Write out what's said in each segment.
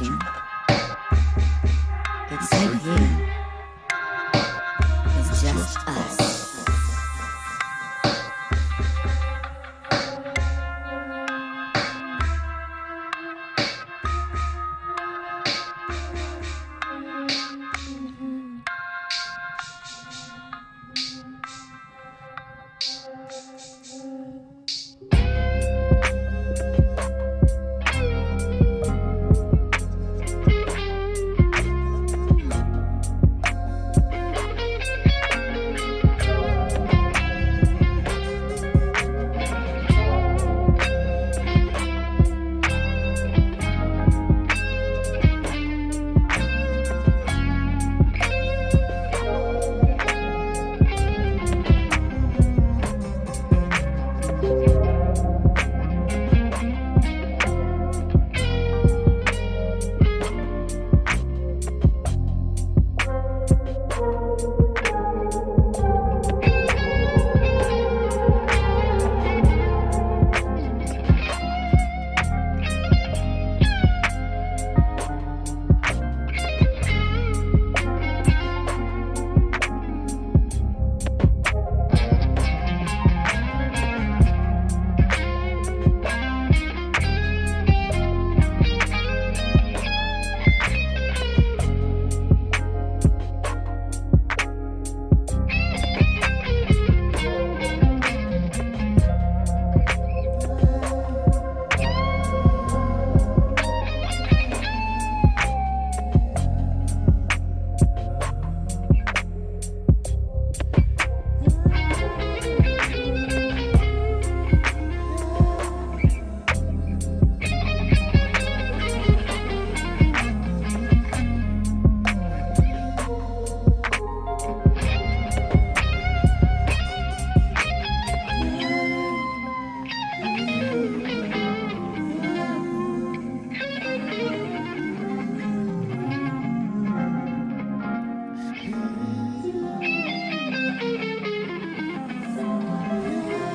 you. It's with you. It's just us.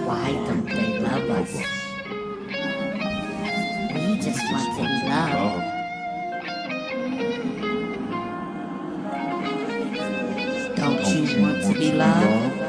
Why don't they love us? We just want to be loved. Don't you want to be loved?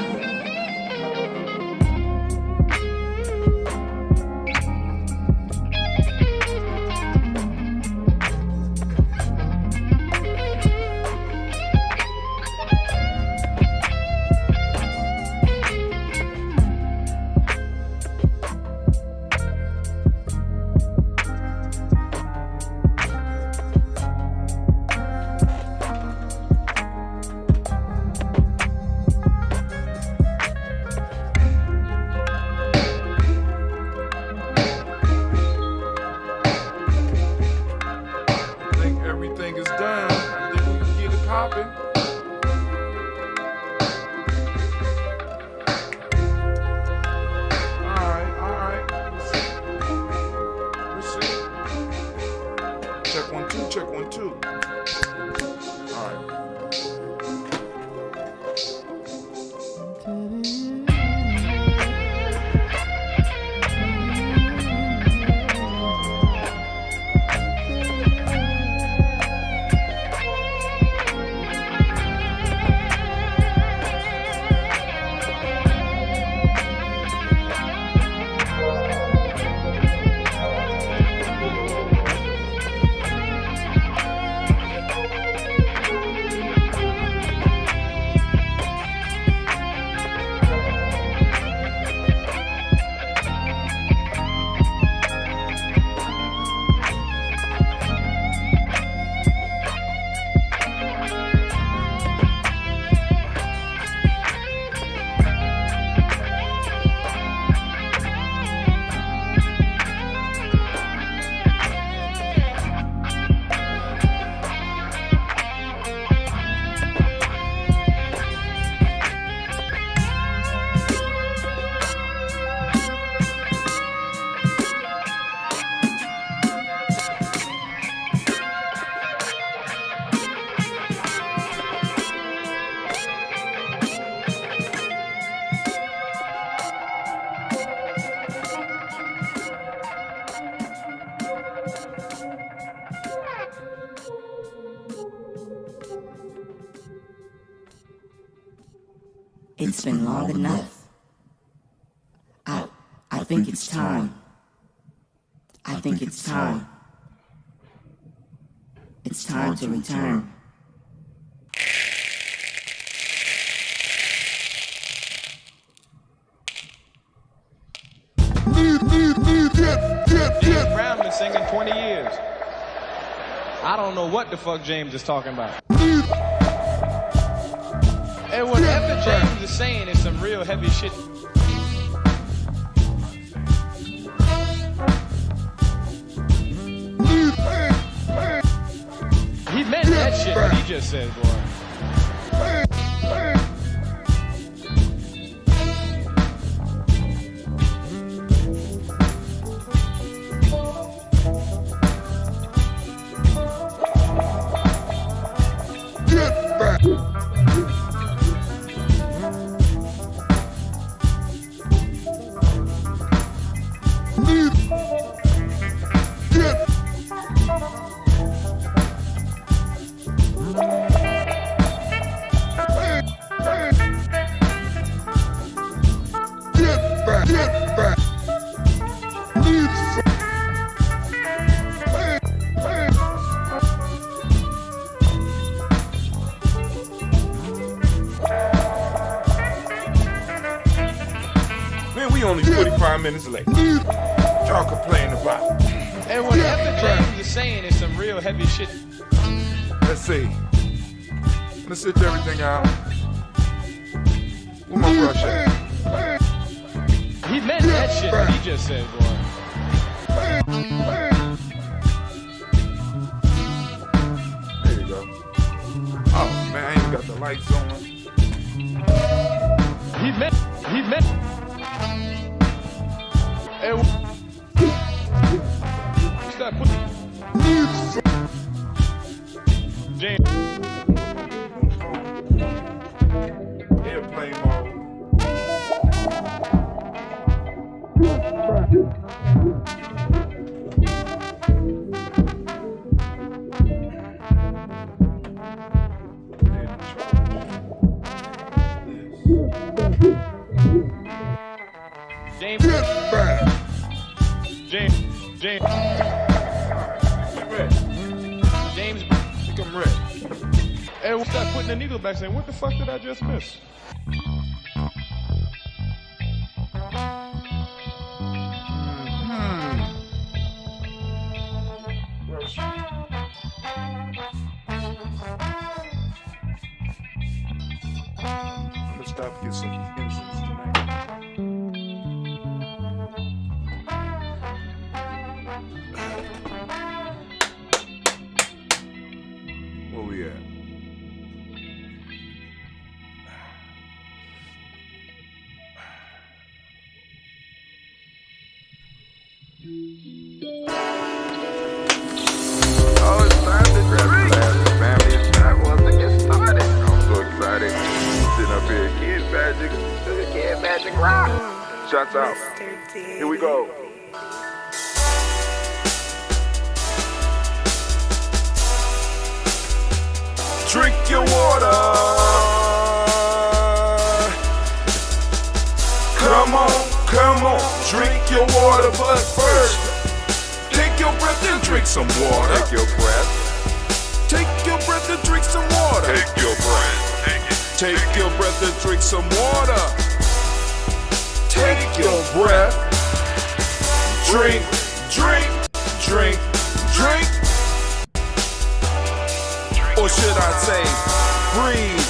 Everything is done. I think we can get it popping. Alright. Let's see. Check 1 2, check 1 2. Alright. It's been long enough. I think it's time. I think it's time. It's time to return. James Brown been singing 20 years. I don't know what the fuck James is talking about. And whatever James is saying is some real heavy shit. He meant that shit, what he just said, boy. Man, we only 45 minutes late. What y'all complain about? And whatever James is saying is some real heavy shit. Let's see. Let's sit everything out. Where my brush at? He meant that shit, what he just said, boy. There you go. Oh man, I ain't got the lights on. He meant. And stop putting James. Airplane mode. James. James. I think I'm ready. And we start putting the needle back, saying, "What the fuck did I just miss?" I'm gonna stop and get some innocence tonight. Where we at? Oh, it's time to grab your glass, family. It's time once to get started. I'm so excited. Sitting up here, Kid Magic Rock. Shots out. Here we go. Drink your water. Come on, drink your water, but first, take your breath and drink some water. Take your breath. Take your breath and drink some water. Take your breath. Take it. Take your breath and drink some water. Take your breath. Drink. Or should I say, breathe,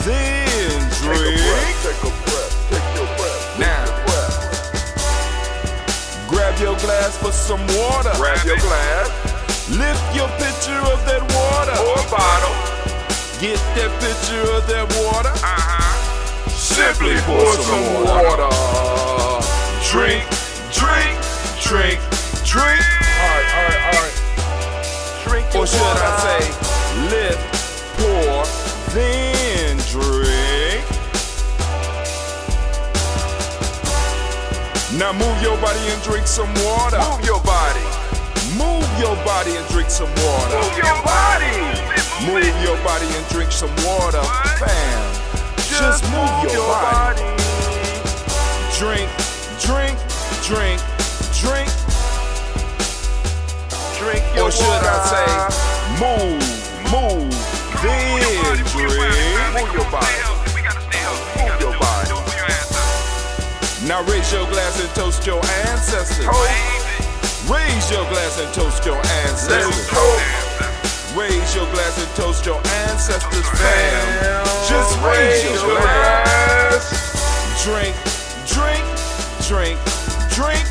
then drink. Take a breath. Take your breath. Now, grab your glass for some water. Grab your glass. Lift your pitcher of that water. Or a bottle. Get that pitcher of that water. Simply Pour some water. Drink. Alright. Drink your Or should water. I say, lift, pour, then drink. Now move your body and drink some water. Move your body. Move your body and drink some water. Move your body. Move your body and drink some water. Bam. Just move your body. Drink, drink, drink, drink. Drink your Or should I water. say, move, then drink. Move your body. Move your body. Now raise your glass and toast your ancestors. Raise your glass and toast your Let's ancestors. go. Raise your glass and toast your ancestors, fam. Just raise your glass. Drink, drink, drink, drink.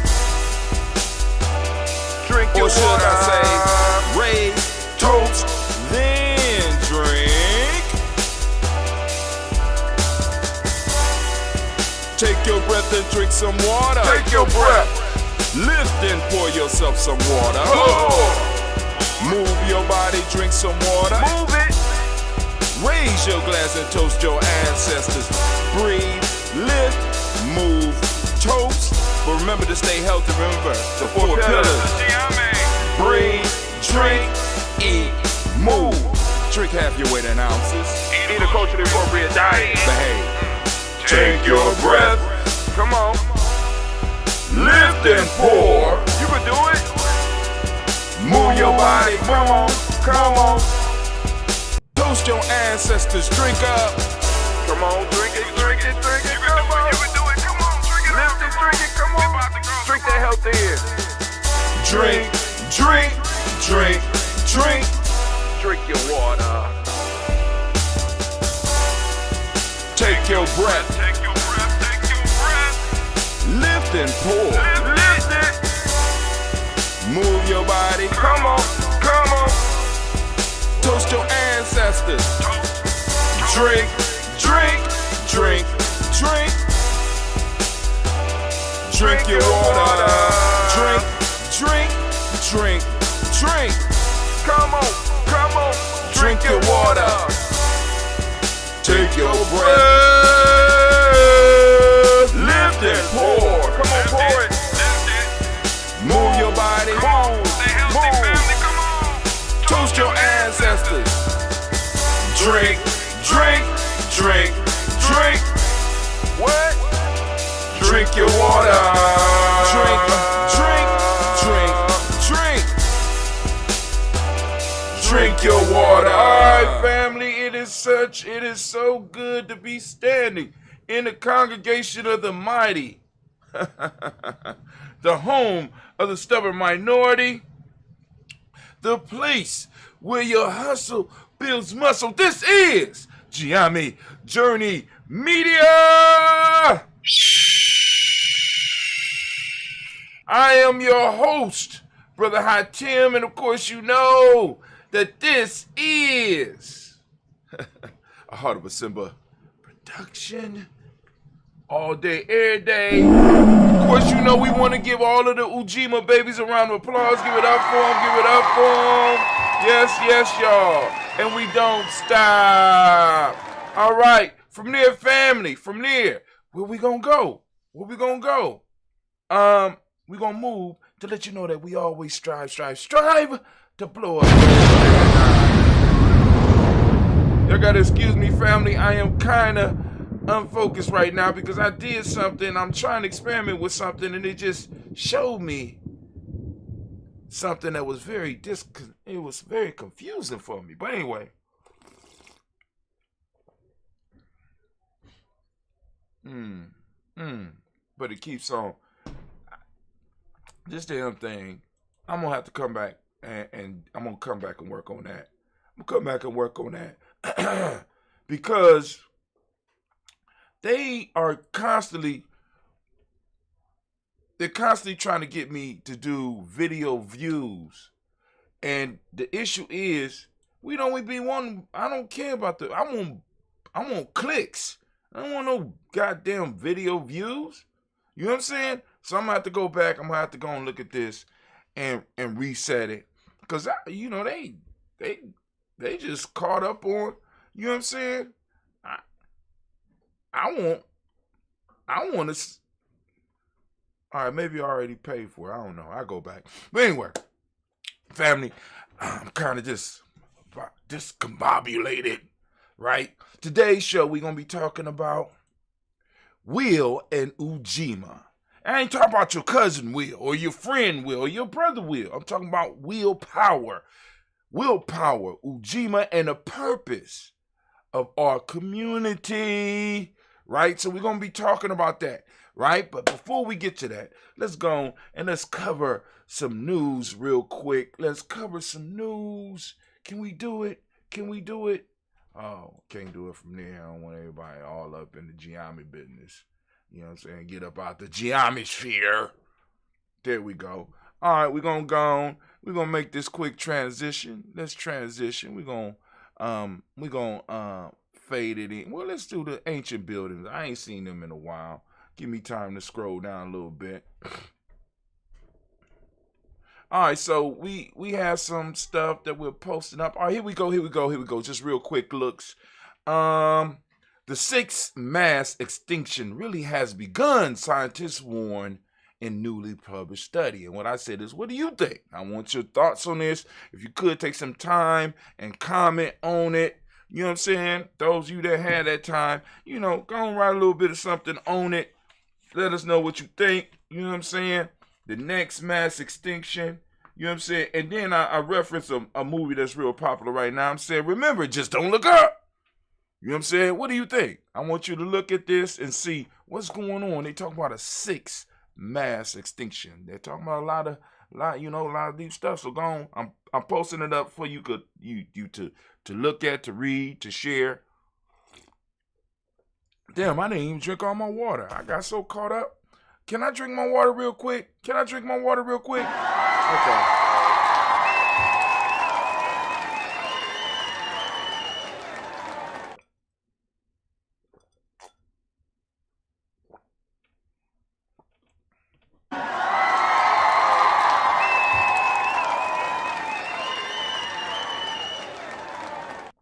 Drink your Or should I water. say, raise, toast, then drink. Take your breath and drink some water. Take your breath. Lift and pour yourself some water. Move your body, drink some water. Move it. Raise your glass and toast your ancestors. Breathe, lift, move, toast. But remember to stay healthy. Remember the four pillars. Breathe, drink, eat, move. Drink half your weight in ounces. Eat a culturally appropriate diet. Behave. Take your breath. Come on. Lift and pour. You can do it. Move your body. Come on. Come on. Toast your ancestors. Drink up. Come on. Drink it. Drink it. Drink it. Come on. You can do it. Come on. Drink it. Lift it. Drink it. Come on. Drink that health in. Drink, drink, drink, drink. Drink your water. Take your breath. Take your breath. Take your breath. Lift and pour. Lift it. Move your body. Come on. Come on. Toast your ancestors. Drink, drink, drink, drink. Drink your water. Drink, drink, drink, drink. Come on. Come on. Drink your water. Take your breath. Lift and pour. Come on, pour it. Move your body. Move. Move. Toast your ancestors. Drink, drink, drink, drink. What? Drink your water. Drink, drink, drink, drink. Drink your water. All right, family, it is so good to be standing in the congregation of the mighty, the home of the stubborn minority, the place where your hustle builds muscle. This is GNJMedia. I am your host, Brother High Tim, and of course you know that this is a Heart of a Simba production. All day, every day. Of course, you know we want to give all of the Ujima babies a round of applause. Give it up for them. Give it up for them. Yes, yes, y'all. And we don't stop. All right. From there, family. From there, where we gonna go? Where we gonna go? We gonna move to let you know that we always strive to blow up. Y'all gotta excuse me, family. I am kind of unfocused right now because I did something. I'm trying to experiment with something, and it just showed me something that was very confusing for me. But anyway, but it keeps on. This damn thing, I'm gonna have to come back and I'm gonna come back and work on that. I'm gonna come back and work on that because they're constantly trying to get me to do video views, and the issue is we don't be one. I don't care about the. I want clicks. I don't want no goddamn video views. You know what I'm saying? So I'm gonna have to go back. I'm gonna have to go and look at this and reset it, cause they just caught up on. You know what I'm saying? I want to. All right, maybe I already paid for it. I don't know. I'll go back. But anyway, family, I'm kind of just discombobulated right? Today's show, we're going to be talking about Will and Ujima. I ain't talking about your cousin Will or your friend Will or your brother Will. I'm talking about willpower. Willpower, Ujima, and the purpose of our community, right? So we're going to be talking about that, right? But before we get to that, let's go and let's cover some news real quick. Let's cover some news. Can we do it? Can we do it? Oh, can't do it from there. I don't want everybody all up in the geometry business. You know what I'm saying? Get up out the geometry. There we go. All right, we're going to go on. We're going to make this quick transition. Let's transition. We're going to fade it in. Well, let's do the ancient buildings. I ain't seen them in a while. Give me time to scroll down a little bit. All right, so we have some stuff that we're posting up. All right, here we go. Just real quick looks. The sixth mass extinction really has begun, scientists warn in newly published study. And what I said is, what do you think? I want your thoughts on this. If you could take some time and comment on it. You know what I'm saying? Those of you that had that time, go and write a little bit of something on it. Let us know what you think. You know what I'm saying? The next mass extinction. You know what I'm saying? And then I reference a movie that's real popular right now. I'm saying, remember, just don't look up. You know what I'm saying? What do you think? I want you to look at this and see what's going on. They talk about a sixth mass extinction. They're talking about a lot of deep stuff. So go on. I'm posting it up for you to look at, to read, to share. Damn, I didn't even drink all my water. I got so caught up. Can I drink my water real quick? Okay.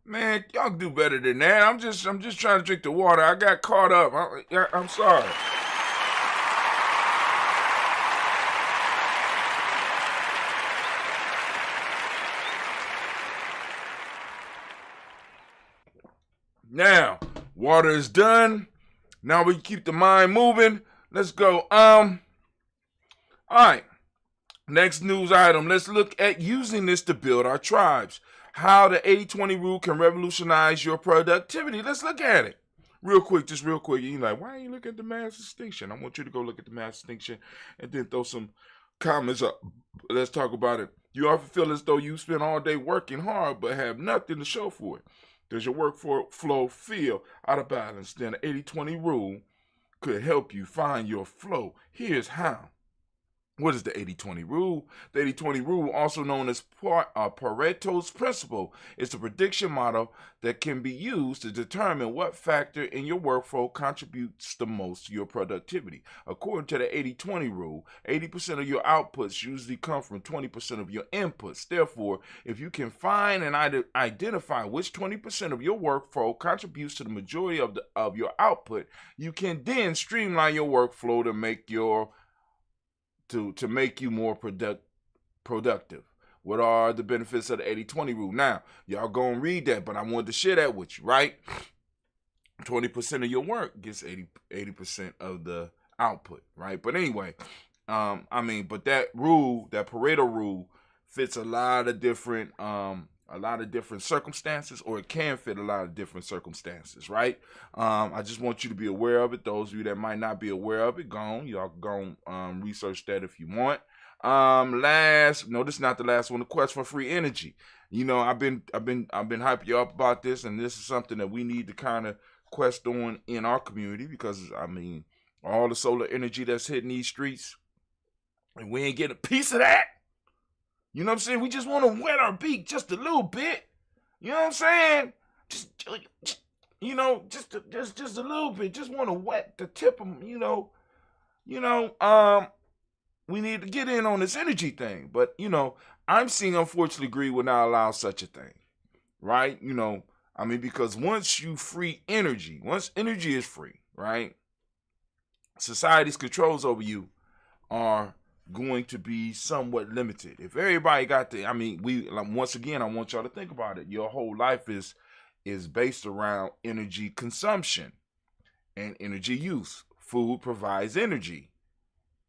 Man, y'all do better than that. I'm just trying to drink the water. I got caught up. I'm sorry. Now, water is done. Now we keep the mind moving. Let's go. All right. Next news item. Let's look at using this to build our tribes. How the 80-20 rule can revolutionize your productivity. Let's look at it. Real quick. You're like, why ain't you looking at the mass extinction? I want you to go look at the mass extinction and then throw some comments up. Let's talk about it. You often feel as though you spend all day working hard but have nothing to show for it. Does your workflow feel out of balance? Then the 80-20 rule could help you find your flow. Here's how. What is the 80-20 rule? The 80-20 rule, also known as Pareto's principle, is a prediction model that can be used to determine what factor in your workflow contributes the most to your productivity. According to the 80-20 rule, 80% of your outputs usually come from 20% of your inputs. Therefore, if you can find and identify which 20% of your workflow contributes to the majority of your output, you can then streamline your workflow to make you more productive. What are the benefits of the 80-20 rule? Now, y'all go and read that, but I wanted to share that with you, right? 20% of your work gets 80% of the output, right? But anyway, but that rule, that Pareto rule, fits a lot of different circumstances, or it can fit a lot of different circumstances, right? I just want you to be aware of it. Those of you that might not be aware of it, y'all go research that if you want. This is not the last one. The quest for free energy. I've been hyping you up about this, and this is something that we need to kind of quest on in our community, because all the solar energy that's hitting these streets, and we ain't getting a piece of that. You know what I'm saying? We just want to wet our beak just a little bit. You know what I'm saying? Just a little bit. Just want to wet the tip of, we need to get in on this energy thing. But, I'm seeing, unfortunately, greed will not allow such a thing. Right? Because once you free energy, once energy is free, right? Society's controls over you are going to be somewhat limited. If everybody got once again, I want y'all to think about it. Your whole life is is based around energy consumption and energy use. Food provides energy,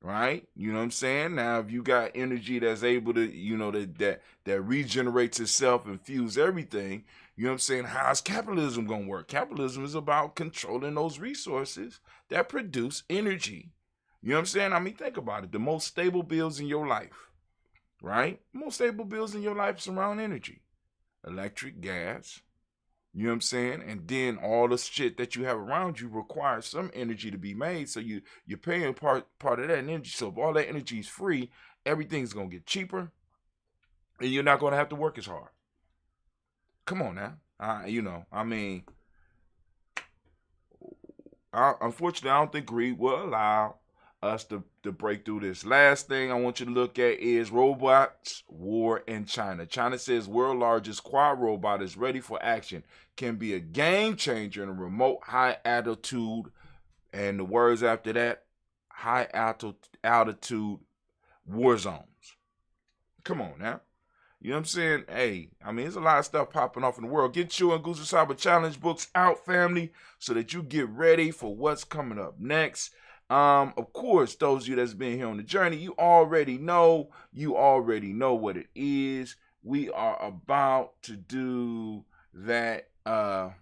right? You know what I'm saying? Now, if you got energy that's able to, that regenerates itself and fuels everything, you know what I'm saying? How's capitalism going to work? Capitalism is about controlling those resources that produce energy. You know what I'm saying? I mean, think about it. The most stable bills in your life, right? Most stable bills in your life is around energy. Electric, gas, you know what I'm saying? And then all the shit that you have around you requires some energy to be made. So you're paying part of that energy. So if all that energy is free, everything's going to get cheaper and you're not going to have to work as hard. Come on now. Unfortunately, I don't think greed will allow us to break through this. Last thing I want you to look at is robots, war in China. China says world largest quad robot is ready for action. Can be a game changer in a remote high altitude, and the words after that, high altitude war zones. Come on now. You know what I'm saying? Hey, I mean, there's a lot of stuff popping off in the world. Get your Nguzo Saba Challenge books out, family, so that you get ready for what's coming up next. Of course, those of you that's been here on the journey, you already know what it is. We are about to do that. I'm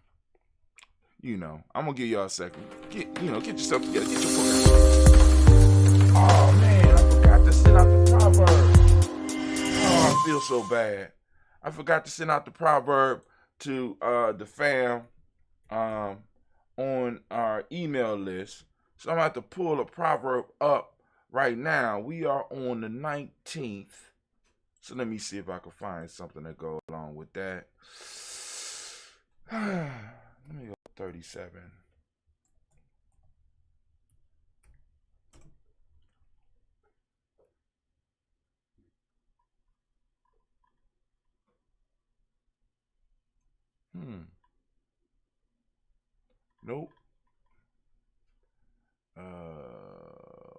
gonna give y'all a second. Get yourself together. Get your book out. Oh man, I forgot to send out the proverb. Oh, I feel so bad. I forgot to send out the proverb to the fam on our email list. So I'm going to have to pull a proverb up right now. We are on the 19th. So let me see if I can find something to go along with that. Let me go 37. Nope.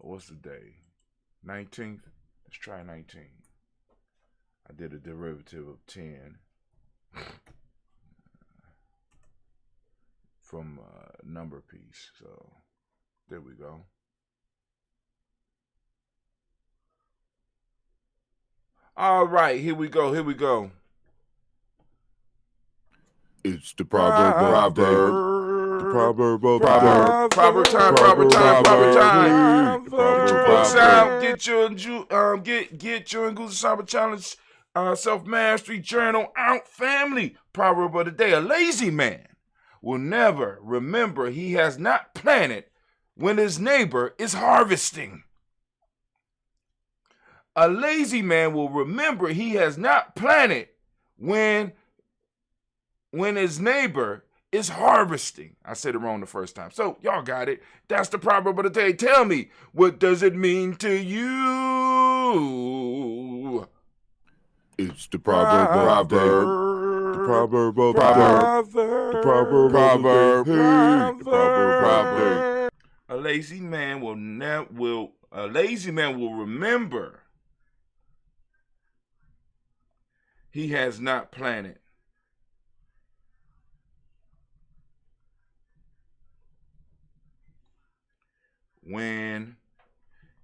What's the day? 19th? Let's try 19. I did a derivative of 10 from number piece. So there we go. All right, here we go. It's the proverb time. Get your Nguzo Saba Challenge self-mastery journal out, family. Proverb of the day. A lazy man will never remember he has not planted when his neighbor is harvesting. A lazy man will remember he has not planted when his neighbor is harvesting. I said it wrong the first time. So y'all got it. That's the proverb of the day. Tell me, what does it mean to you? It's the proverb. The proverb. A lazy man will remember he has not planted when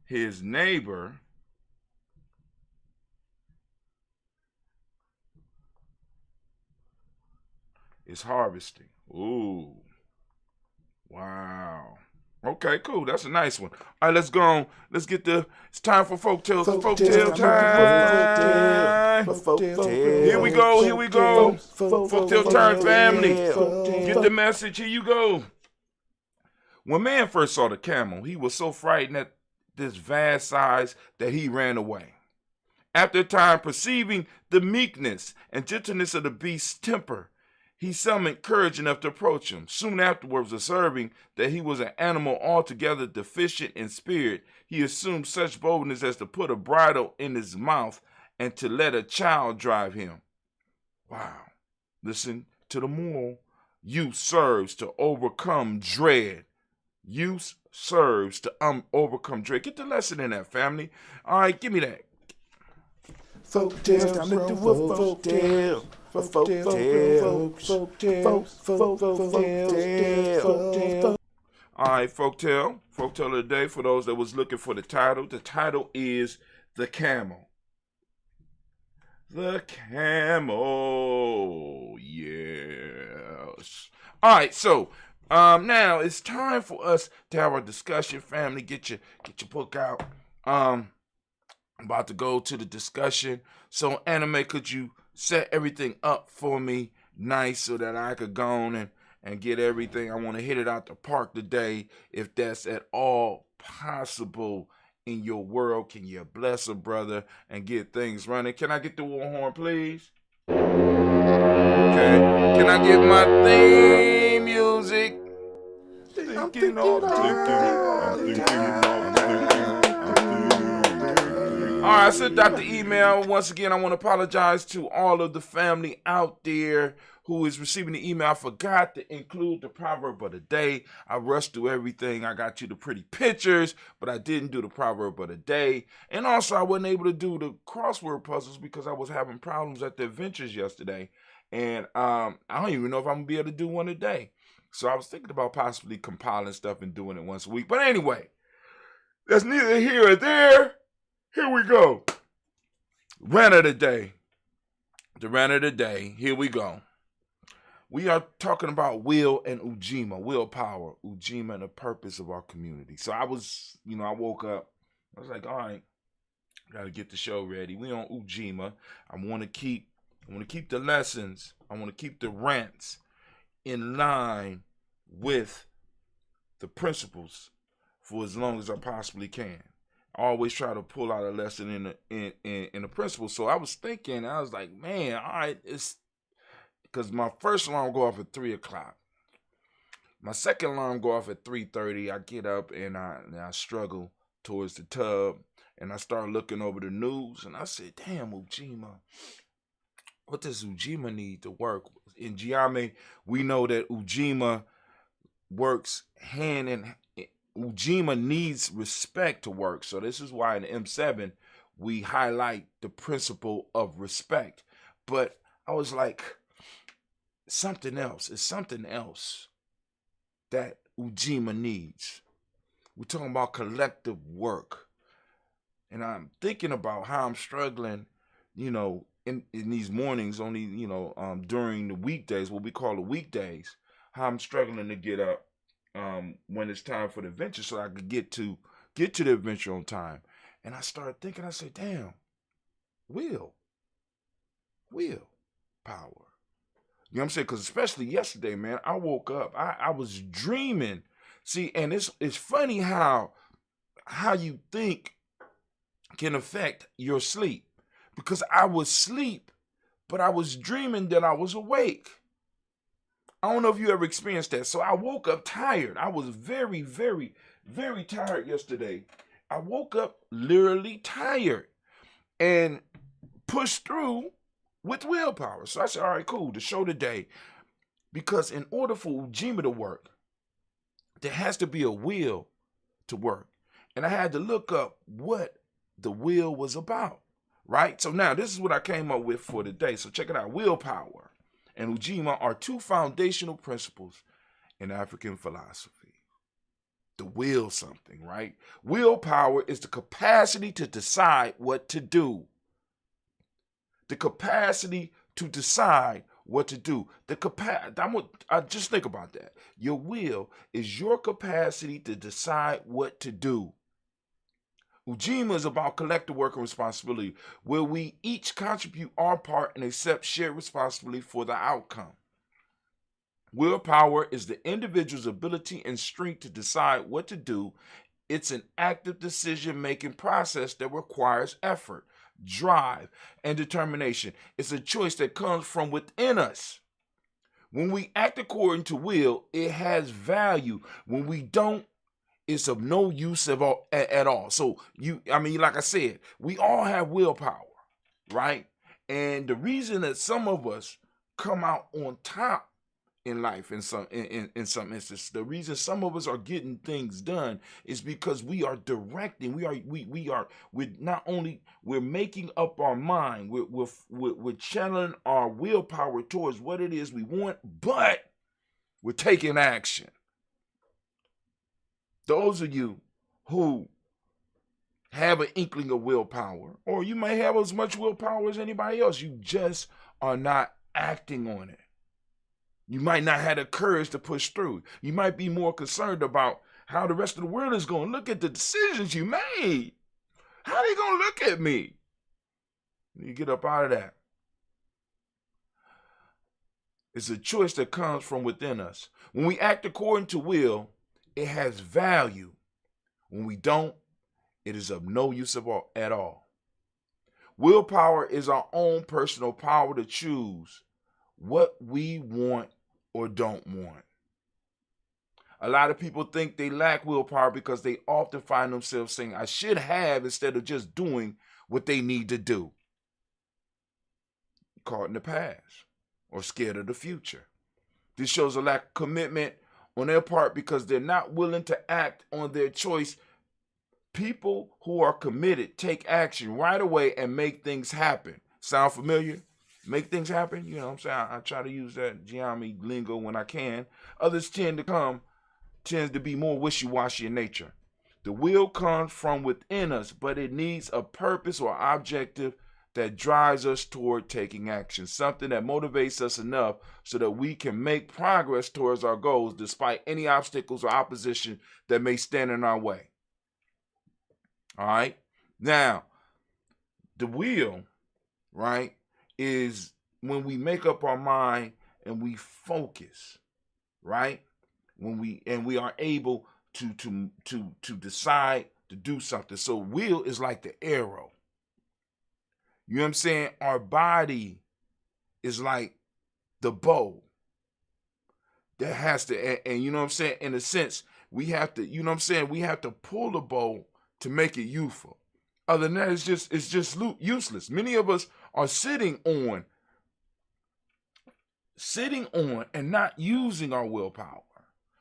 his neighbor is harvesting. Ooh. Wow. Okay, cool. That's a nice one. All right, let's go on. Let's get it's time for folk tales. Folktale time. Here we go. Folktale time, family. Get the message. Here you go. When man first saw the camel, he was so frightened at this vast size that he ran away. After a time, perceiving the meekness and gentleness of the beast's temper, he summoned courage enough to approach him. Soon afterwards, observing that he was an animal altogether deficient in spirit, he assumed such boldness as to put a bridle in his mouth and to let a child drive him. Wow. Listen to the moral. Use serves to overcome dread. Use serves to overcome dread. Get the lesson in that, family. All right, give me that. Folktales, time to do a folktale. All right, folktale of the day. For those that was looking for the title is The Camel. The camel, yes. All right, so now it's time for us to have our discussion, family. Get your book out. I'm about to go to the discussion. So, Anime, could you set everything up for me nice so that I could go on and get everything? I want to hit it out the park today, if that's at all possible in your world. Can you bless a brother and get things running? Can I get the war horn, please? Okay. Can I get my theme music? I'm thinking all right, I sent out the email. Once again, I want to apologize to all of the family out there who is receiving the email. I forgot to include the proverb of the day. I rushed through everything. I got you the pretty pictures, but I didn't do the proverb of the day. And also, I wasn't able to do the crossword puzzles because I was having problems at the adventures yesterday. And I don't even know if I'm going to be able to do one today. So I was thinking about possibly compiling stuff and doing it once a week. But anyway, that's neither here or there. Here we go. Rant of the day. The rant of the day. Here we go. We are talking about will and Ujima, willpower, Ujima, and the purpose of our community. So I was, I woke up. I was like, all right, got to get the show ready. We on Ujima. I want to keep the lessons. I want to keep the rants in line with the principles for as long as I possibly can. I always try to pull out a lesson in the principle. So I was thinking, I was like, man, all right, it's because my first alarm go off at 3:00. My second alarm go off at 3:30. I get up and I struggle towards the tub, and I start looking over the news, and I said, damn, Ujima, what does Ujima need to work? In GNJMedia, we know that Ujima works hand in hand. Ujima needs respect to work. So this is why in M7 we highlight the principle of respect. But I was like, something else. It's something else that Ujima needs. We're talking about collective work. And I'm thinking about how I'm struggling, in these mornings, only, during the weekdays, what we call the weekdays, how I'm struggling to get up when it's time for the adventure so I could get to the adventure on time. And I started thinking, I said, damn, will power. You know what I'm saying? Because especially yesterday, man, I woke up, I was dreaming. See, and it's funny how you think can affect your sleep. Because I was asleep, but I was dreaming that I was awake. I don't know if you ever experienced that. So I woke up tired. I was very, very, very tired yesterday. I woke up literally tired and pushed through with willpower. So I said, all right, cool, the show today. Because in order for Ujima to work, there has to be a will to work. And I had to look up what the will was about, right? So now this is what I came up with for today. So check it out. Willpower and Ujima are two foundational principles in African philosophy. The will something, right? Willpower is the capacity to decide what to do. The capacity to decide what to do. Just think about that. Your will is your capacity to decide what to do. Ujima is about collective work and responsibility, where we each contribute our part and accept shared responsibility for the outcome. Willpower is the individual's ability and strength to decide what to do. It's an active decision-making process that requires effort, drive, and determination. It's a choice that comes from within us. When we act according to will, it has value. When we don't, it's of no use at all. So like I said, we all have willpower, right? And the reason that some of us come out on top in life in some instances. The reason some of us are getting things done is because we are directing. We're not only we're making up our mind. We're channeling our willpower towards what it is we want, but we're taking action. Those of you who have an inkling of willpower, or you may have as much willpower as anybody else, you just are not acting on it. You might not have the courage to push through. You might be more concerned about how the rest of the world is going to look at the decisions you made. How are they going to look at me? You get up out of that. It's a choice that comes from within us. When we act according to will, it has value. When we don't, it is of no use at all. Willpower is our own personal power to choose what we want or don't want. A lot of people think they lack willpower because they often find themselves saying, I should have, instead of just doing what they need to do. Caught in the past or scared of the future. This shows a lack of commitment on their part because they're not willing to act on their choice. People who are committed take action right away and make things happen. Sound familiar? Make things happen? You know what I'm saying? I try to use that Gianni lingo when I can. Others tends to be more wishy-washy in nature. The will comes from within us, but it needs a purpose or objective that drives us toward taking action, something that motivates us enough so that we can make progress towards our goals despite any obstacles or opposition that may stand in our way. All right? Now, the will, right, is when we make up our mind and we focus, right? When we are able to decide to do something. So will is like the arrow. You know what I'm saying? Our body is like the bow that has to, and you know what I'm saying? In a sense, we have to, you know what I'm saying? We have to pull the bow to make it useful. Other than that, it's just useless. Many of us are sitting on and not using our willpower.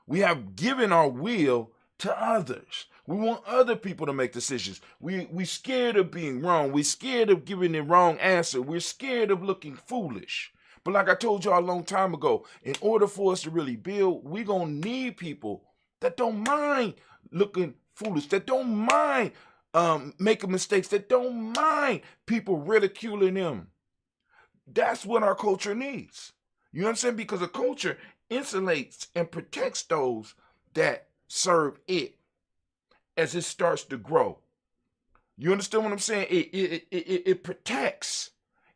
We have given our will to others. We want other people to make decisions. We scared of being wrong. We're scared of giving the wrong answer. We're scared of looking foolish. But like I told y'all a long time ago, in order for us to really build, we're going to need people that don't mind looking foolish, that don't mind making mistakes, that don't mind people ridiculing them. That's what our culture needs. You know what I'm saying? Because a culture insulates and protects those that serve it as it starts to grow. You understand what I'm saying? It protects,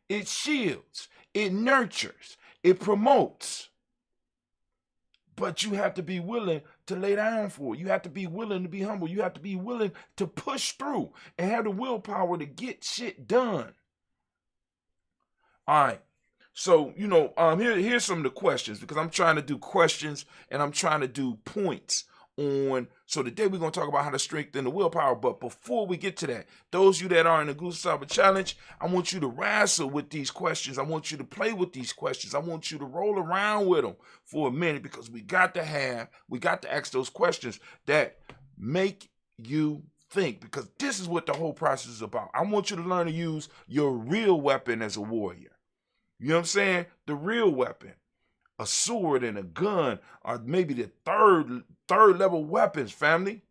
it shields, it nurtures, it promotes. But you have to be willing to lay down for it. You have to be willing to be humble. You have to be willing to push through and have the willpower to get shit done. All right. So, you know, here's some of the questions, because I'm trying to do questions and I'm trying to do points on. So today we're going to talk about how to strengthen the willpower. But before we get to that, those of you that are in the Goose Cyber Challenge, I want you to wrestle with these questions. I want you to play with these questions. I want you to roll around with them for a minute, because we got to ask those questions that make you think, because this is what the whole process is about. I want you to learn to use your real weapon as a warrior. You know what I'm saying? The real weapon. A sword and a gun are maybe the third level weapons, family.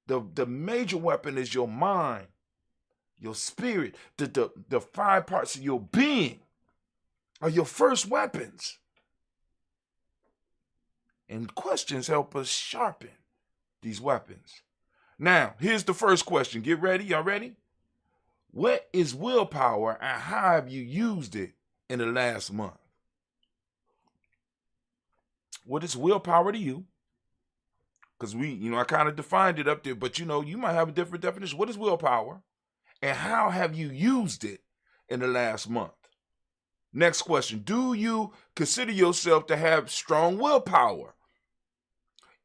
The major weapon is your mind, your spirit. The 5 parts of your being are your first weapons. And questions help us sharpen these weapons. Now, here's the first question. Get ready. Y'all ready? What is willpower and how have you used it in the last month? What is willpower to you? Because I kind of defined it up there, but you might have a different definition. What is willpower? And how have you used it in the last month? Next question. Do you consider yourself to have strong willpower?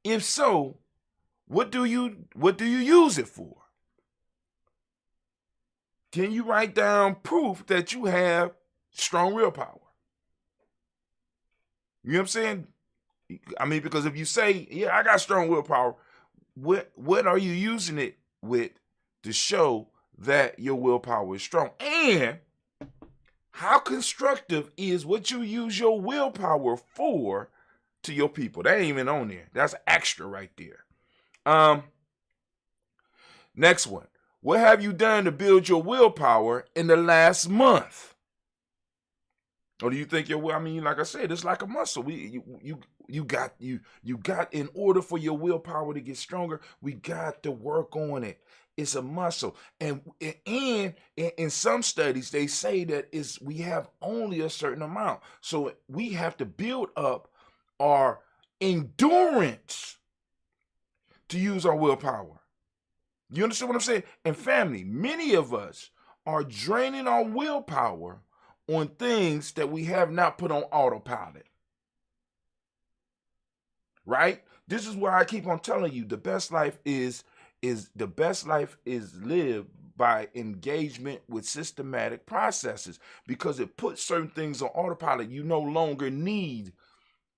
If so, what do you use it for? Can you write down proof that you have strong willpower? You know what I'm saying? I mean, because if you say, yeah, I got strong willpower, what are you using it with to show that your willpower is strong? And how constructive is what you use your willpower for to your people? That ain't even on there. That's extra right there. Next one. What have you done to build your willpower in the last month? Or do you think your will? I mean, like I said, it's like a muscle. You got in order for your willpower to get stronger, we got to work on it. It's a muscle. And in some studies, they say that we have only a certain amount. So we have to build up our endurance to use our willpower. You understand what I'm saying? And family, many of us are draining our willpower on things that we have not put on autopilot. Right? This is why I keep on telling you the best life is lived by engagement with systematic processes, because it puts certain things on autopilot. You no longer need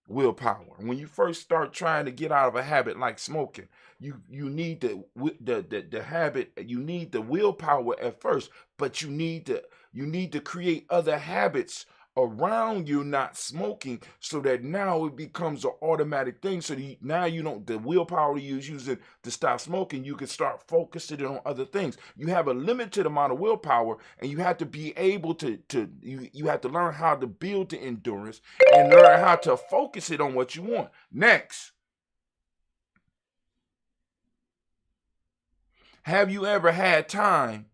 willpower. When you first start trying to get out of a habit like smoking, you need the habit, you need the willpower at first, but you need to create other habits around you not smoking, so that now it becomes an automatic thing. So now you don't, the willpower you use using to stop smoking, you can start focusing on other things. You have a limited amount of willpower, and you have to be able to you have to learn how to build the endurance and learn how to focus it on what you want. Next, have you ever had a time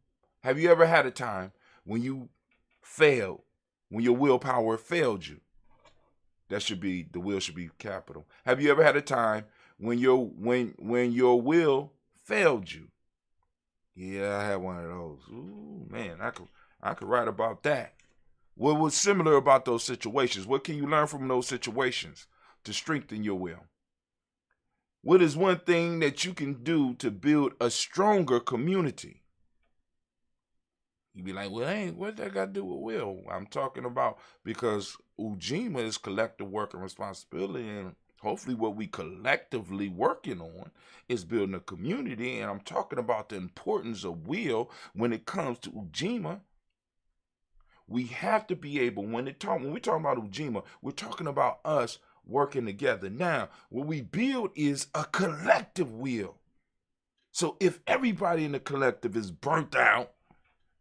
when you failed? When your willpower failed you? The will should be capital. Have you ever had a time when your will failed you? Yeah, I had one of those. Ooh, man, I could write about that. What was similar about those situations? What can you learn from those situations to strengthen your will? What is one thing that you can do to build a stronger community? You be like, well, hey, what that got to do with will? I'm talking about, because Ujima is collective work and responsibility, and hopefully what we collectively working on is building a community. And I'm talking about the importance of will when it comes to Ujima. We have to be able, when we talk about Ujima, we're talking about us working together. Now, what we build is a collective will. So if everybody in the collective is burnt out,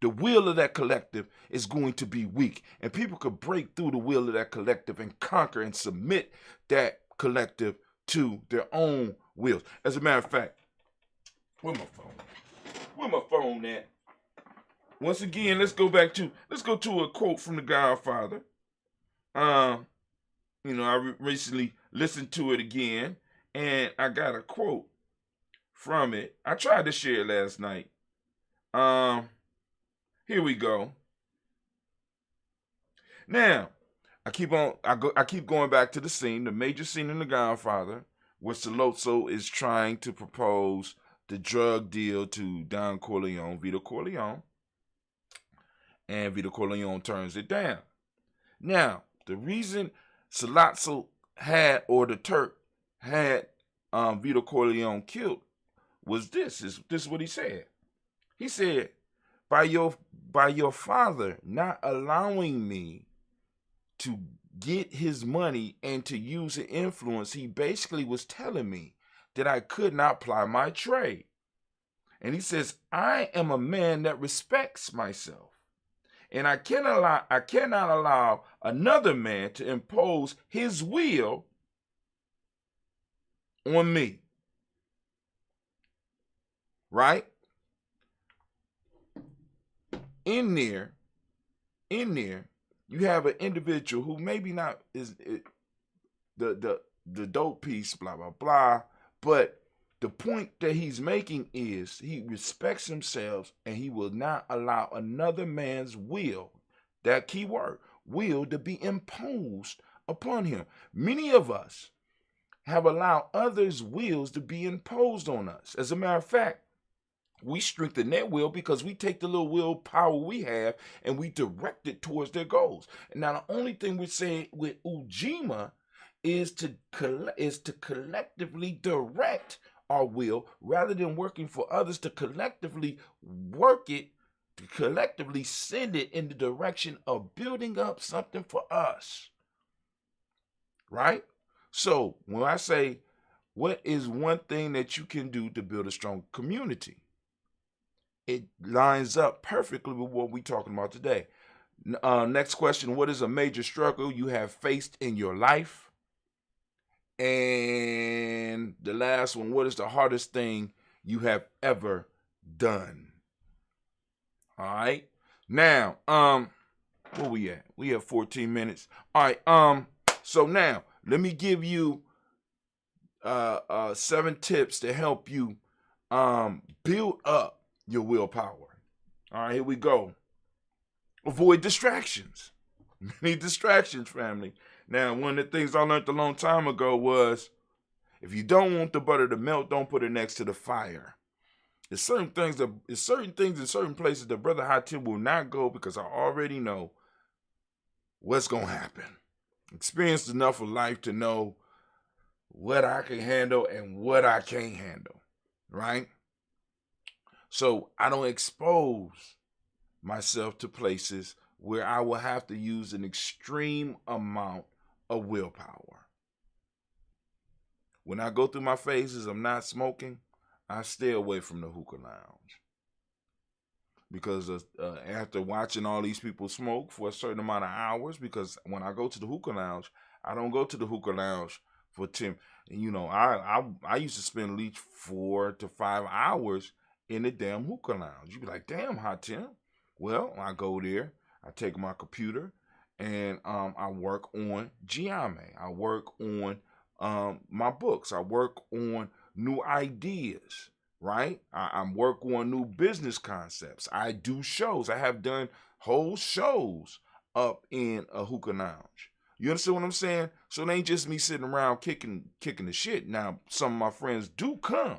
the will of that collective is going to be weak. And people could break through the will of that collective and conquer and submit that collective to their own wills. As a matter of fact, where's my phone at? Once again, let's go to a quote from The Godfather. I recently listened to it again, and I got a quote from it. I tried to share it last night. Here we go. Now, I keep going back to the scene, the major scene in The Godfather, where Sollozzo is trying to propose the drug deal to Don Corleone, Vito Corleone, and Vito Corleone turns it down. Now, the reason Sollozzo had, or the Turk had, Vito Corleone killed was this. This is what he said. He said, by your father not allowing me to get his money and to use the influence, he basically was telling me that I could not ply my trade. And he says, I am a man that respects myself, and I cannot allow another man to impose his will on me. Right? In there, you have an individual who maybe not is the dope piece, blah, blah, blah. But the point that he's making is he respects himself, and he will not allow another man's will, that key word, will, to be imposed upon him. Many of us have allowed others' wills to be imposed on us. As a matter of fact, we strengthen their will because we take the little willpower we have and we direct it towards their goals. And now the only thing we're saying with Ujima is to collectively direct our will rather than working for others to collectively work it, to collectively send it in the direction of building up something for us. Right? So when I say, what is one thing that you can do to build a strong community? It lines up perfectly with what we're talking about today. Next question, what is a major struggle you have faced in your life? And the last one, what is the hardest thing you have ever done? All right. Now, where we at? We have 14 minutes. All right. So now let me give you 7 tips to help you build up your willpower. All right, here we go. Avoid distractions. Many distractions, family. Now, one of the things I learned a long time ago was, if you don't want the butter to melt, don't put it next to the fire. There's certain things in certain places that Brother Hatim will not go, because I already know what's going to happen. Experienced enough of life to know what I can handle and what I can't handle, right? So I don't expose myself to places where I will have to use an extreme amount of willpower. When I go through my phases of not smoking, I stay away from the hookah lounge. Because after watching all these people smoke for a certain amount of hours, because when I go to the hookah lounge, I don't go to the hookah lounge for 10. You know, I used to spend at least 4 to 5 hours in the damn hookah lounge. You'd be like, damn, Hatim. Well, I go there, I take my computer, and I work on GNJMedia. I work on my books. I work on new ideas, right? I work on new business concepts. I do shows. I have done whole shows up in a hookah lounge. You understand what I'm saying? So it ain't just me sitting around kicking the shit. Now, some of my friends do come,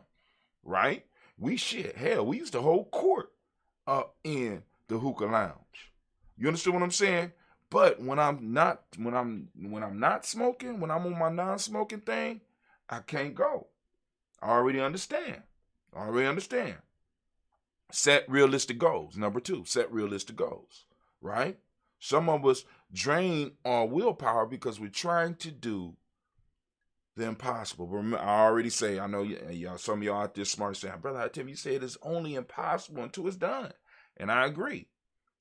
right? We used to hold court up in the hookah lounge. You understand what I'm saying? But when I'm not smoking, when I'm on my non-smoking thing, I can't go. I already understand. Set realistic goals. Number 2, set realistic goals, right? Some of us drain our willpower because we're trying to do the impossible. Remember, I already say, I know y'all, some of y'all out there smart saying, Brother Tim, you said it's only impossible until it's done. And I agree,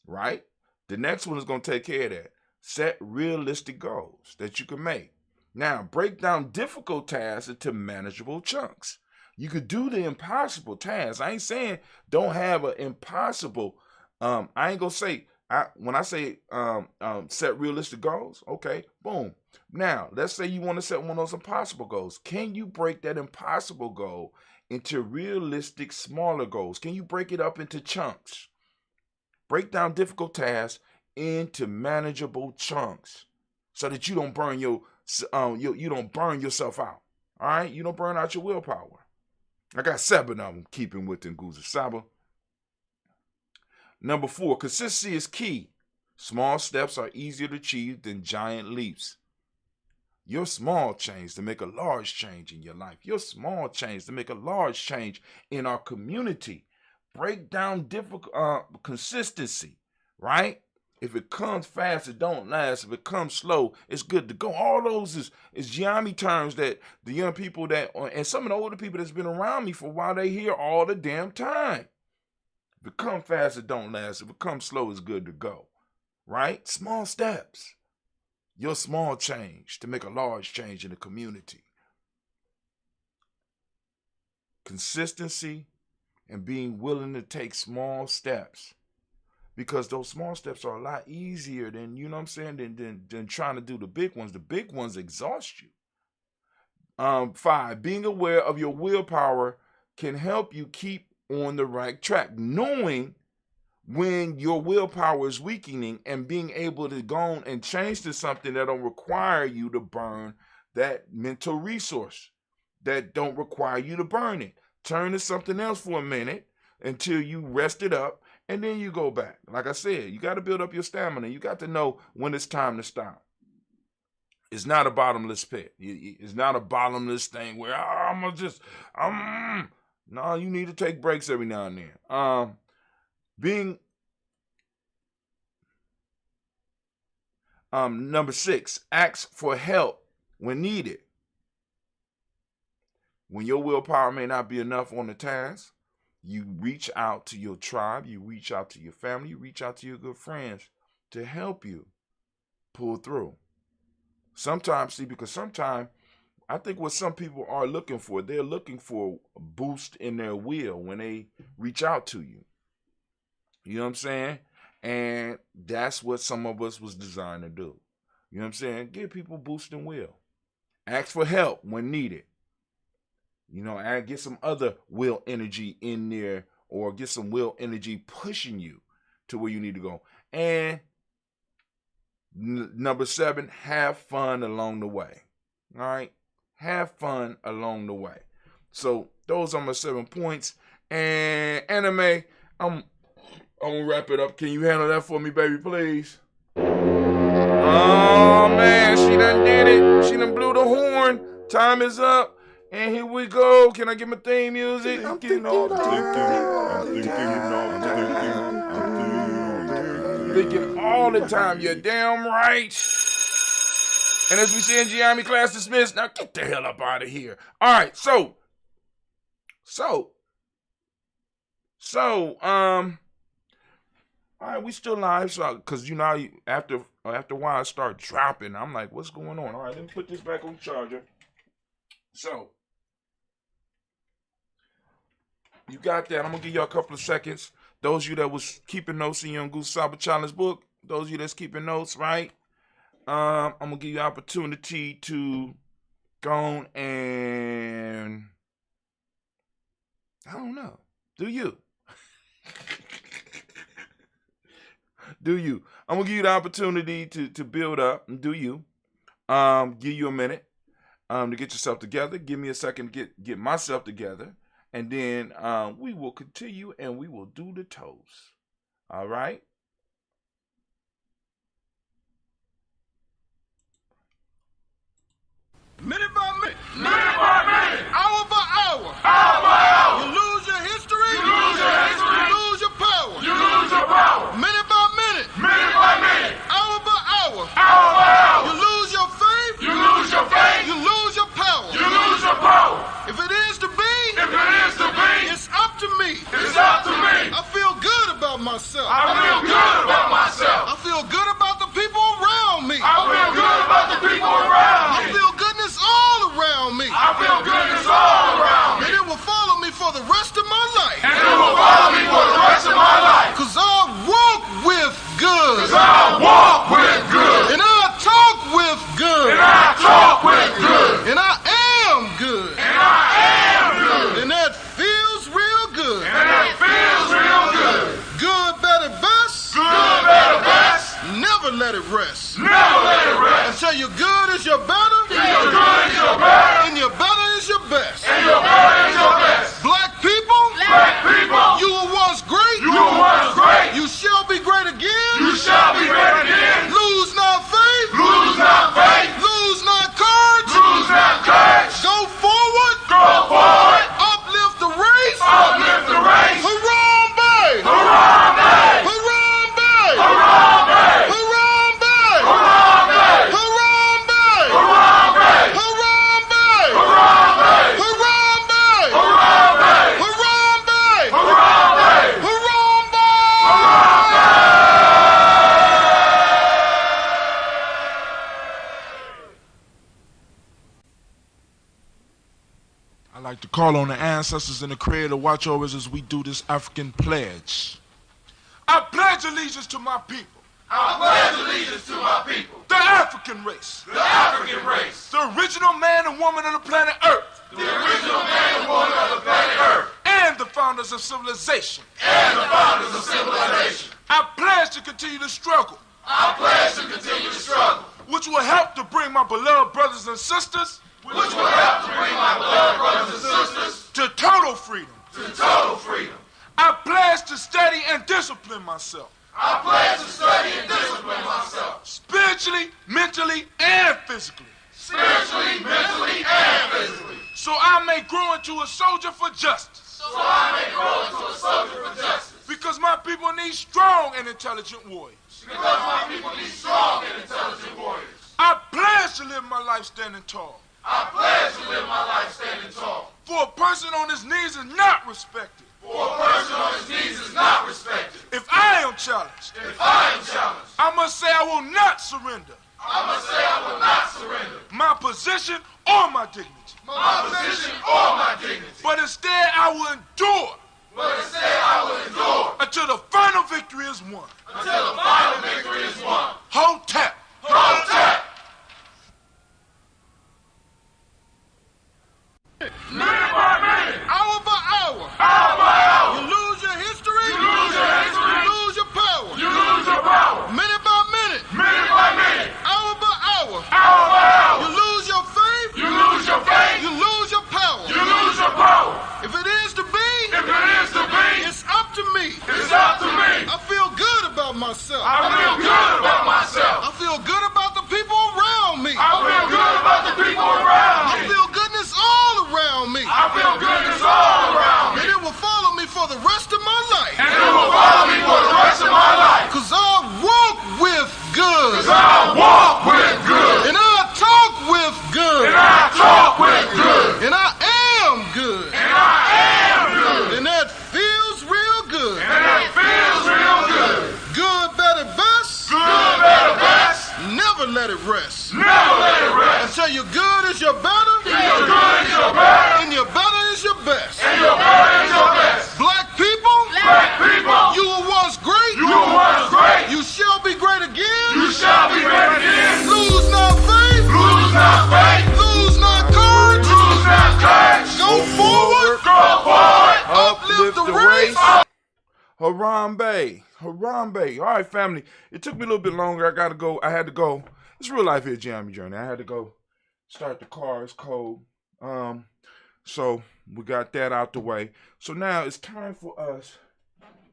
right? The next one is going to take care of that. Set realistic goals that you can make. Now, break down difficult tasks into manageable chunks. You could do the impossible tasks. I ain't saying don't have an impossible. I ain't going to say, when I say set realistic goals, okay, boom. Now, let's say you want to set one of those impossible goals. Can you break that impossible goal into realistic, smaller goals? Can you break it up into chunks? Break down difficult tasks into manageable chunks so that you don't burn you don't burn yourself out. All right, you don't burn out your willpower. I got 7 of them, keeping with the Nguza Saba. Number 4, consistency is key. Small steps are easier to achieve than giant leaps. Your small change to make a large change in your life. Your small change to make a large change in our community. Break down difficult consistency, right? If it comes fast, it don't last. If it comes slow, it's good to go. All those is Giami terms that the young people and some of the older people that's been around me for a while, they hear all the damn time. If it comes fast, it don't last. If it comes slow, it's good to go, right? Small steps. Your small change to make a large change in the community. Consistency and being willing to take small steps, because those small steps are a lot easier than, you know what I'm saying, than trying to do the big ones. The big ones exhaust you. 5, being aware of your willpower can help you keep on the right track. Knowing when your willpower is weakening and being able to go on and change to something that don't require you to burn that mental resource, that don't require you to burn it. Turn to something else for a minute until you rest it up, and then you go back. Like I said, you got to build up your stamina. You got to know when it's time to stop. It's not a bottomless pit. It's not a bottomless thing where no, you need to take breaks every now and then. Number 6, ask for help when needed. When your willpower may not be enough on the task, you reach out to your tribe, you reach out to your family, you reach out to your good friends to help you pull through. Sometimes I think what some people are looking for, they're looking for a boost in their will when they reach out to you. You know what I'm saying? And that's what some of us was designed to do. You know what I'm saying? Give people boost in will. Ask for help when needed. You know, and get some other will energy in there, or get some will energy pushing you to where you need to go. And number 7, have fun along the way. All right? Have fun along the way. So those are my 7 points. And Anime, I'm gonna wrap it up. Can you handle that for me, baby, please? Oh man, she done did it. She done blew the horn. Time is up. And here we go. Can I get my theme music? I'm thinking all the time. You're damn right. And as we say in Gianni class dismissed, now get the hell up out of here. All right, so, all right, we still live, so because you know after a while I start dropping, I'm like, what's going on? All right, let me put this back on the charger. So, you got that. I'm gonna give you a couple of seconds. Those of you that was keeping notes in your Goose Saba Challenge book, those of you that's keeping notes, right? I'm gonna give you an opportunity to go on and I don't know. Do you? Do you? I'm gonna give you the opportunity to build up and do you. Give you a minute to get yourself together. Give me a second to get myself together. And then we will continue and we will do the toast. All right? Minute by minute. Minute by minute. Hour by hour. Hour by hour. You lose your history. You lose your history. You lose your power. You lose your power. Minute by minute. Minute by minute. Hour by hour. Hour by hour. You lose your faith. You lose your faith. You lose your power. You lose your power. If it is to be, If it is to be, it's up to me. it's up to me. I feel good about myself. I feel good about myself. I feel good about the people around me. I feel good about the people around I me. feel goodness all around me. I feel goodness all around And me. it will follow me for the rest of my life. And it will follow me for the rest of my life. Cause I walk with good. Cause I walk with good. And I talk with good. And I talk with good. And I am good. And I am good. And that feels real good. And that feels real good. Good, better, best. Good, better, best. Never let it rest. Never let it rest. Until your good is your better. Till your good is your better. And your better is your best. And your better is your best. Black people. Black people. You were once great. You were once great. You shall be great again. You shall be great again. Lose not faith. Lose not faith. Lose not courage. Lose not courage. Go forward. Go forward. Uplift the race. Uplift the race. Harambe. Harambe. Harambe. Harambe. Harambe. Harambe. Harambe. Harambe. Harambe. Harambe. Harambe. Harambe. Harambe. Harambe. Harambe. I'd like to call on the ancestors and the Creator to watch over us as we do this African pledge. I pledge allegiance to my people, I pledge allegiance to my people. the African race, The African race. the original man and woman of the planet Earth, The original man and woman of the planet Earth. and the founders of civilization. And the founders of civilization. I pledge to continue the struggle, I pledge to continue to struggle. which will help to bring my beloved brothers and sisters Which will help to bring my beloved brothers and sisters to total freedom. to total freedom. I pledge to study and discipline myself, I pledge to study and discipline myself. Spiritually, mentally, and physically. Spiritually, mentally, and physically. So I may grow into a soldier for justice. Because my people need strong and intelligent warriors. I pledge to live my life standing tall. For a person on his knees is not respected. If I am challenged, I must say I will not surrender. My position or my dignity. But instead I will endure. Until the final victory is won. Hold tap. Minute by minute. Hour by hour. You lose your history. You lose your power. Minute by minute. Hour by hour. You lose your faith. You lose your power. If it is to be, it's up to me. I feel good about myself. I feel good about the people around me. I feel goodness all around me. And it will follow me for the rest of my life. Cause I walk with good. And I talk with good. And I am good. And that feels real good. Good, better, best. Never let it rest. Until your good is your better. And your better is your best. Black people. You were once great. You shall be great again. Lose not faith. Lose not courage. Go forward. Uplift the race. Harambe. All right, family. It took me a little bit longer. I had to go. It's real life here, Gianni Journey. I had to go start the car. It's cold. So we got that out the way. So now it's time for us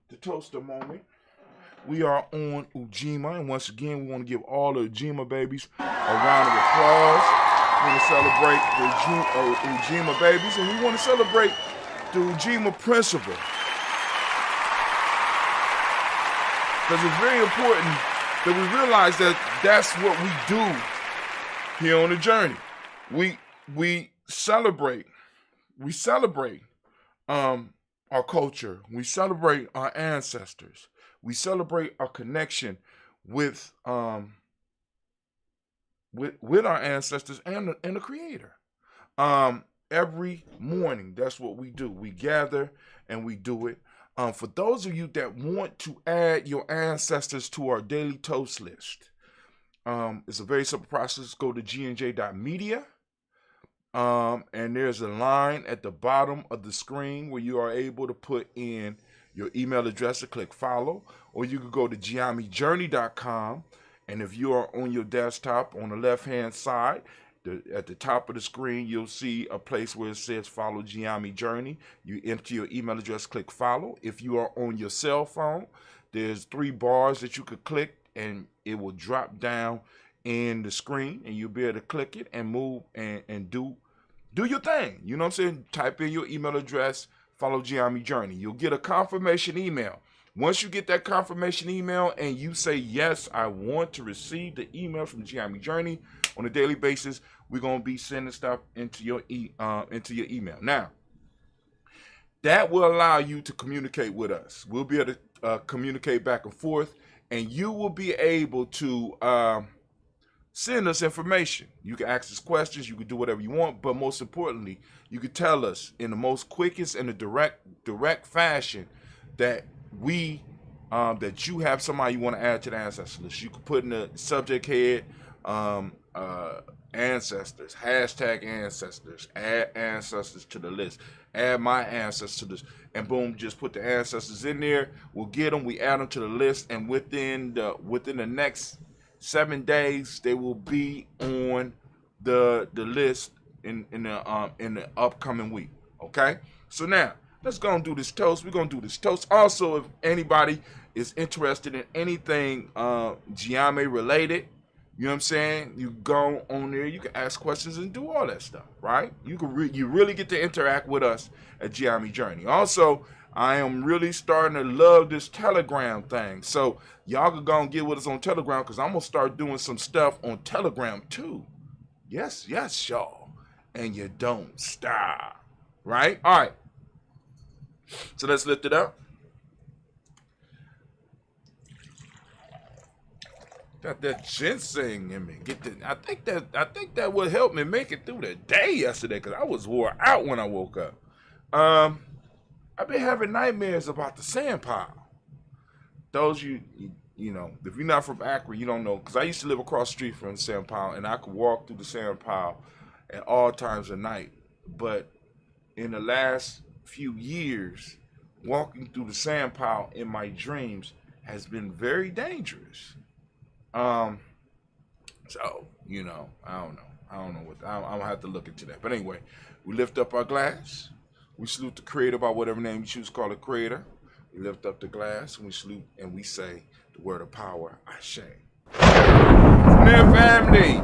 to toast a moment. We are on Ujima, and once again, we want to give all the Ujima babies a round of applause. We want to celebrate the Ujima babies, and we want to celebrate the Ujima principle. Because it's very important that we realize that that's what we do here on the journey. We celebrate. We celebrate our culture. We celebrate our ancestors. We celebrate our connection with our ancestors and the Creator. Every morning, that's what we do. We gather and we do it. For those of you that want to add your ancestors to our daily toast list, it's a very simple process. Go to GNJ.media. And there's a line at the bottom of the screen where you are able to put in your email address to click follow, or you could go to GNJMedia.com, and if you are on your desktop on the left-hand side, at the top of the screen, you'll see a place where it says follow Gianni Journey. You enter your email address, click follow. If you are on your cell phone, there's 3 bars that you could click, and it will drop down in the screen, and you'll be able to click it and move and do your thing. You know what I'm saying? Type in your email address, follow Gianni Journey. You'll get a confirmation email. Once you get that confirmation email and you say, yes, I want to receive the email from Gianni Journey on a daily basis, we're going to be sending stuff into your email. Now, that will allow you to communicate with us. We'll be able to communicate back and forth, and you will be able to send us information. You can ask us questions, you can do whatever you want, but most importantly, you can tell us in the most quickest and the direct fashion that that you have somebody you want to add to the ancestors list. You can put in the subject head ancestors, hashtag ancestors, add ancestors to the list, add my ancestors to this, and boom, just put the ancestors in there. We'll get them, we add them to the list, and within the next 7 days, they will be on the list in the upcoming week. Okay, so now let's go and do this toast. We're gonna do this toast. Also, if anybody is interested in anything GNJMedia related, you know what I'm saying? You go on there, you can ask questions and do all that stuff, right? You can you really get to interact with us at GNJMedia Journey. Also, I am really starting to love this Telegram thing. So y'all can go and get with us on Telegram, because I'm gonna start doing some stuff on Telegram too. Yes, y'all. And you don't stop. Right? All right. So let's lift it up. Got that ginseng in me. I think that would help me make it through the day yesterday, because I was wore out when I woke up. I've been having nightmares about the sand pile. Those you know, if you're not from Akron, you don't know, because I used to live across the street from the sand pile, and I could walk through the sand pile at all times of night. But in the last few years, walking through the sand pile in my dreams has been very dangerous. So, you know, I don't know what, I'm gonna have to look into that. But anyway, we lift up our glass. We salute the Creator by whatever name you choose to call the Creator. We lift up the glass and we salute and we say the word of power, Ashe. From there, family,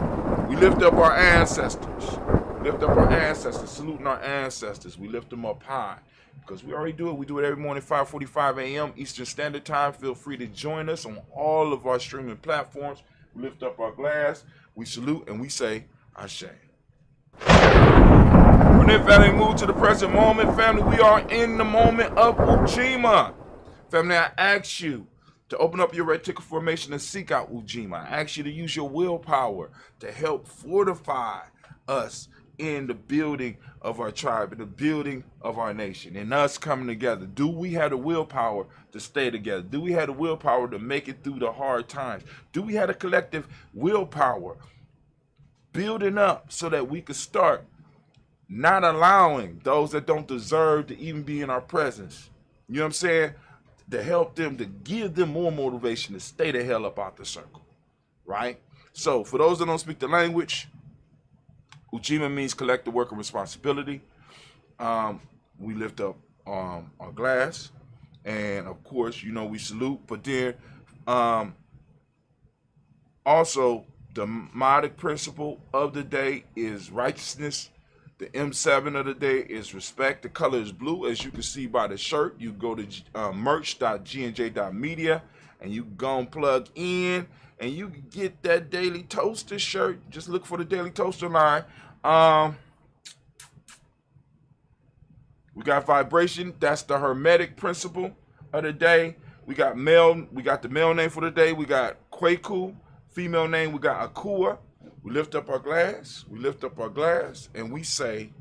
we lift up our ancestors. Lift up our ancestors, saluting our ancestors. We lift them up high, because we already do it. We do it every morning, 5:45 a.m. Eastern Standard Time. Feel free to join us on all of our streaming platforms. We lift up our glass, we salute, and we say, Ashe. From there, family, move to the present moment. Family, we are in the moment of Ujima. Family, I ask you to open up your reticular formation and seek out Ujima. I ask you to use your willpower to help fortify us in the building of our tribe, in the building of our nation, and us coming together. Do we have the willpower to stay together? Do we have the willpower to make it through the hard times? Do we have a collective willpower building up so that we could start not allowing those that don't deserve to even be in our presence, you know what I'm saying, to help them, to give them more motivation to stay the hell up out the circle, right? So for those that don't speak the language, Ujima means collective work and responsibility. We lift up our glass, and of course, you know, we salute. But then, also, the modic principle of the day is righteousness. The M7 of the day is respect. The color is blue, as you can see by the shirt. You go to merch.GNJ.media, and you go and plug in, and you can get that Daily Toaster shirt. Just look for the Daily Toaster line. We got vibration. That's the hermetic principle of the day. We got the male name for the day. We got Kwaku. Female name, we got Akua. We lift up our glass. We lift up our glass, and we say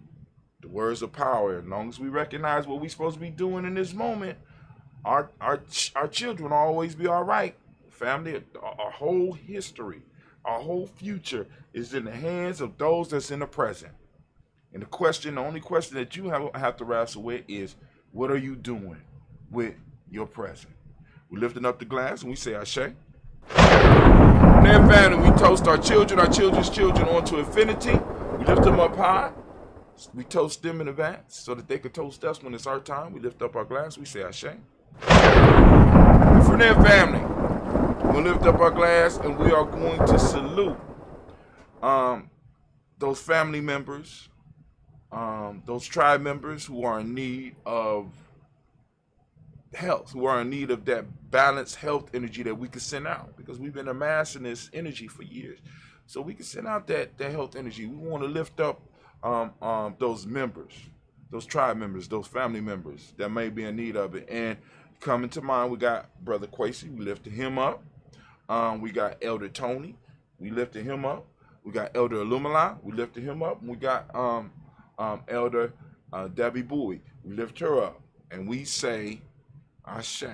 the words of power. As long as we recognize what we're supposed to be doing in this moment, our children will always be all right. Family, our whole history, our whole future is in the hands of those that's in the present. And the only question that you have to wrestle with is, what are you doing with your present? We're lifting up the glass and we say Ashe. And then, family, we toast our children's children onto infinity. We lift them up high. We toast them in advance so that they can toast us when it's our time. We lift up our glass. We say Ashe. And from there, family, we'll lift up our glass and we are going to salute those family members, those tribe members who are in need of health, who are in need of that balanced health energy that we can send out, because we've been amassing this energy for years. So we can send out that health energy. We want to lift up those members, those tribe members, those family members that may be in need of it. And coming to mind, we got Brother Quasi. We lifted him up. We got Elder Tony. We lifted him up. We got Elder Illumila. We lifted him up. We got Elder Debbie Bowie. We lift her up. And we say Ashe.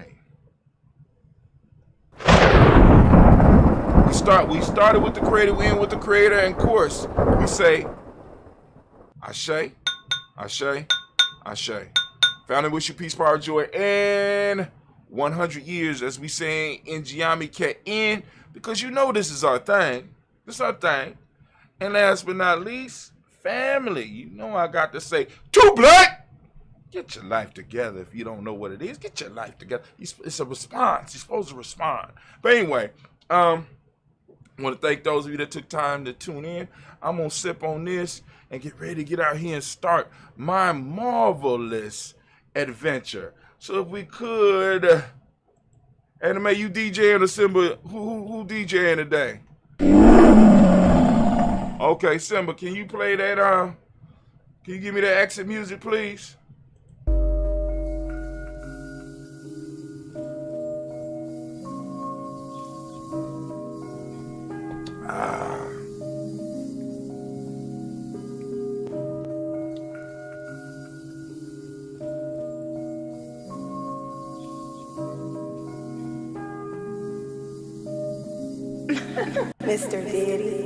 We started with the Creator, we end with the Creator, and of course, we say Ashe, Ashe, Ashe. Family, wish you peace, power, joy, and 100 years, as we say in GNJMedia, because you know this is our thing. This is our thing. And last but not least, family, you know I got to say, too black Get your life together. If you don't know what it is, get your life together. It's a response. You're supposed to respond. But anyway, I want to thank those of you that took time to tune in. I'm going to sip on this and get ready to get out here and start my marvelous adventure. So if we could, Anime, you DJing or Simba? Who DJing today? Okay, Simba, can you play that? Can you give me that exit music, please? Mr. Diddy.